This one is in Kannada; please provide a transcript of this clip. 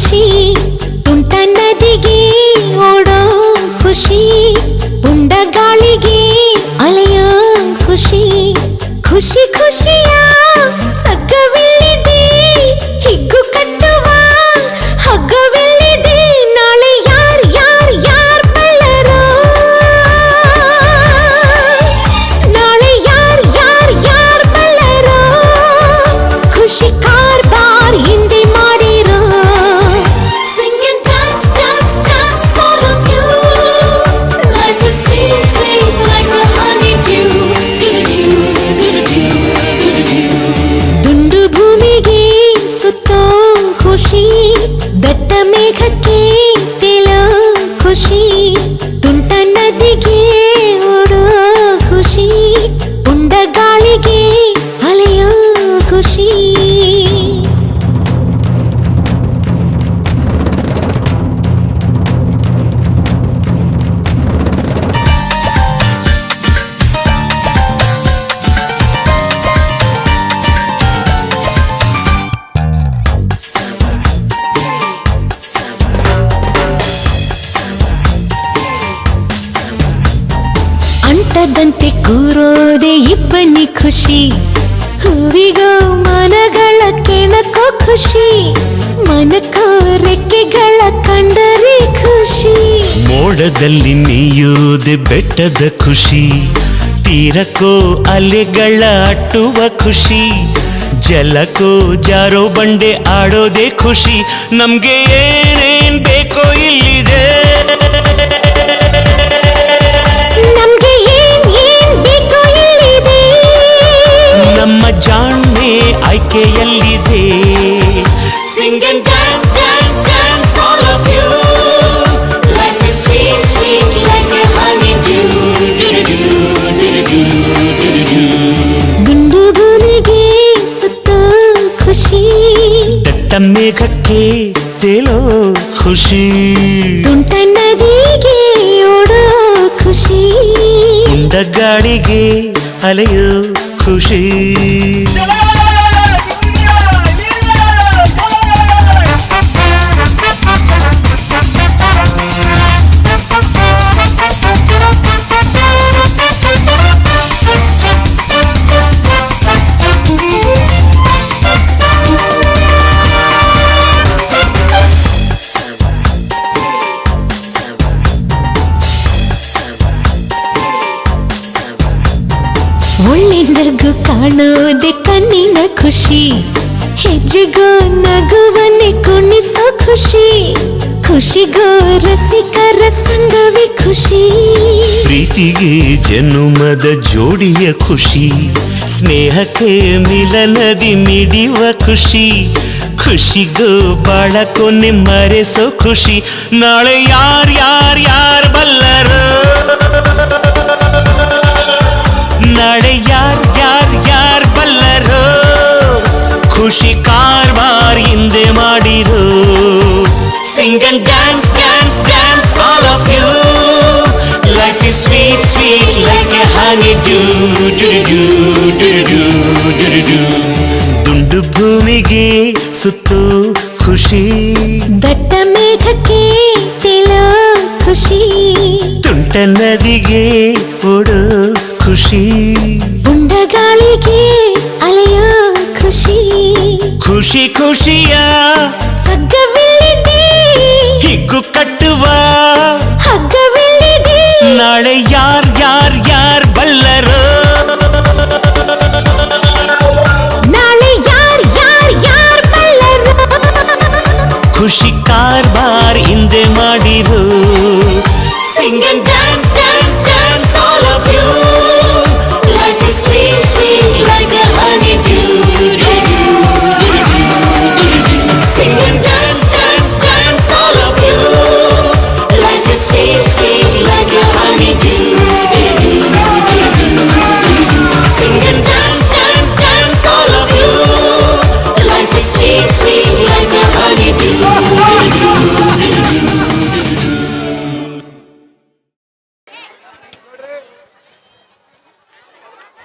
ಖುಷಿ ತುಂಟ ನದಿಗೆ ಓಡೋ ಖುಷಿ ಪುಂಡ ಗಾಳಿಗೆ ಅಲೆಯ ಖುಷಿ ಖುಷಿ ಖುಷಿಯ ಸಗ್ಗವಿಲ್ಲಿದೆ ಹಿಗ್ಗು ಕಟ್ಟುವ ಹಗ್ಗವಿಲ್ಲಿದೆ ನಾಳೆ ಯಾರ್ ಯಾರ್ ಯಾರ್ ಬಲ್ಲರೋ ನಾಳೆ ಯಾರ್ ಯಾರ್ ಯಾರ್ ಬಲ್ಲರೋ ಖುಷಿ ಕಾರ್ಬಾರ್ ಹಿಂದೆ ಮಾಡಿರೋ Sing and dance, dance, dance, all of you. Life is sweet, sweet like a honeydew. Do-do-do, do-do-do, do-do-do. ದುಂಡು ಭೂಮಿಗೆ ಸುತ್ತೋ ಖುಷಿ ದಟ್ಟ ಮೇಘಕ್ಕೆ ತೇಲೋ ಖುಷಿ ತುಂಟ ನದಿಗೆ ಓಡೋ ಖುಷಿ ಪುಂಡ ಗಾಳಿಗೆ ಅಲೆಯೋ ಖುಷಿ ಅಂಟದಂತೆ ಕೂರೋದೆ ಇಬ್ಬನಿ ಖುಷಿ ಹೂವಿಗೋ ಮನಗಳ ಕೆಣಕೋ ಖುಷಿ ಮನಕೋ ರೆಕ್ಕೆಗಳ ಕಂಡರೆ ಖುಷಿ ಮೋಡದಲ್ಲಿ ನೀಯೋದೆ ಬೆಟ್ಟದ ಖುಷಿ ತೀರಕ್ಕೋ ಅಲೆಗಳ ಅಟ್ಟುವ ಖುಷಿ ಜಲಕ್ಕೋ ಜಾರೋ ಬಂಡೆ ಆಡೋದೆ ಖುಷಿ ನಮ್ಗೆ ಏನೇನ್ ಬೇಕೋ ಇಲ್ಲಿದೆ ನಮ್ಗೆ ಏನ್ ಬೇಕೋ ಇಲ್ಲಿದೆ ನಮ್ಮ ಜಾಣ್ಮೆ ಆಯ್ಕೆಯಲ್ಲಿದೆ Sing and dance, dance, dance, all of you. Life is sweet, sweet like a honeydew. Do-do-do, do-do-do, do-do-do. ದುಂಡು ಭೂಮಿಗೆ ಸುತ್ತೋ ಖುಷಿ ದಟ್ಟ ಮೇಘಕ್ಕೆ ತೇಲೋ ಖುಷಿ ತುಂಟ ನದಿಗೆ ಓಡೋ ಖುಷಿ ಪುಂಡ ಗಾಳಿಗೆ ಅಲೆಯೋ ಖುಷಿ ಒಳ್ಳೆ ನಗು ಕಾಣೋದೆ ಕಣ್ಣಿನ ಖುಷಿ ಹೆಜ್ಜೆಗೋ ನಗುವನ್ನೇ ಕುಣಿಸೋ ಖುಷಿ ಖುಷಿಗೋ ರಸಿಕರ ಸಂಗವೇ ಖುಷಿ ಪ್ರೀತಿಗೆ ಜನುಮದ ಜೋಡಿಯ ಖುಷಿ ಸ್ನೇಹಕ್ಕೆ ಮಿಲನದಿ ಮಿಡಿಯುವ ಖುಷಿ ಖುಷಿಗೂ ಬಾಳ ಕೊನೆ ಮರೆಸೋ ಖುಷಿ ನಾಳೆ ಯಾರ್ ಯಾರ್ ಯಾರ್ ಬಲ್ಲರೋ ನಾಳೆ ಯಾರ್ ಯಾರ್ ಯಾರ್ ಬಲ್ಲರೋ ಖುಷಿ ಕಾರ್ಬಾರ್ ಹಿಂದೆ ಮಾಡಿರೋ Sing and dance, dance, dance, all of you. Life is sweet, sweet like a honeydew. Do-do-do, do-do-do, do-do-do. ದುಂಡು ಭೂಮಿಗೆ ಸುತ್ತೋ ಖುಷಿ ದಟ್ಟ ಮೇಘಕ್ಕೆ ತೇಲೋ ಖುಷಿ ತುಂಟ ನದಿಗೆ ಓಡೋ ಖುಷಿ ಪುಂಡ ಗಾಳಿಗೆ ಅಲೆಯೋ ಖುಷಿ ಖುಷಿ ಖುಷಿಯ ಸಗ್ಗವಿಲ್ಲಿದೆ ಹಿಗ್ಗು ಕಟ್ಟುವ ಹಗ್ಗವಿಲ್ಲಿದೆ ನಾಳೆ ಯಾರ್ ಯಾರ್ ಯಾರ್ ಬಲ್ಲರೋ ನಾಳೆ ಯಾರ್ ಯಾರ್ ಯಾರ್ ಬಲ್ಲರೋ ಖುಷಿ ಕಾರ್ಬಾರ್ ಹಿಂದೆ ಮಾಡಿರೋ Sing and dance